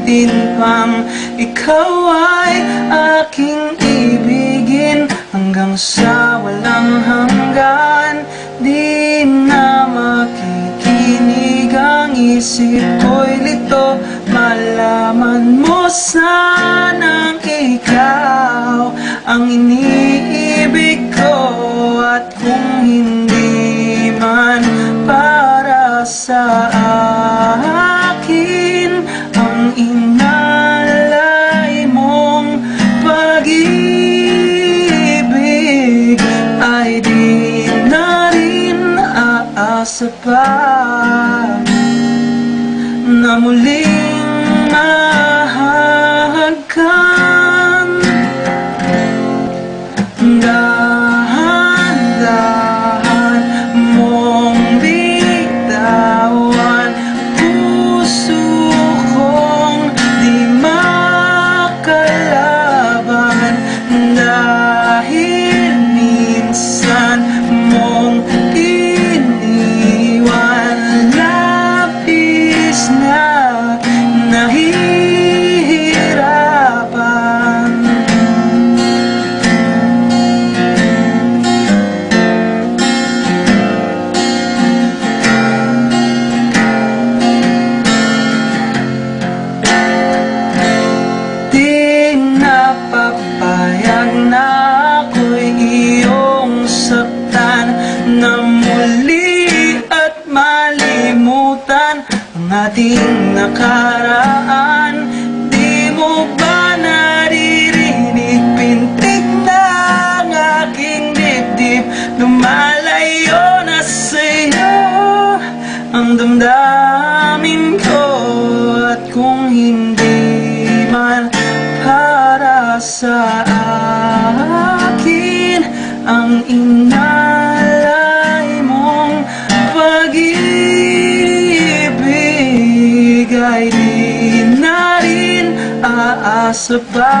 din bang ikaw ay aking ibigin hanggang sa walang hanggan? Di na makikinig ang isip ko'y lito. Malaman mo sanang ikaw ang iniibig ko, at kung hindi man para sa akin ang inalay mong pag-ibig, ay di na rin aasa pa na muling mahagkan. Dahan-dahan mong bitawan puso kong di makalaban, dahil minsan mong iniwan. Labis na nahihirapan. Di napapayag na ako'y iyong saktan, na muli at malimutan ang ating nakaraan. Di mo ba naririnig pintig ng aking dibdib? Lumalayo na sa'yo ang damdamin ko, at kung hindi man para sa akin ang inalay mong pag-ibig, ay di na rin aasa pa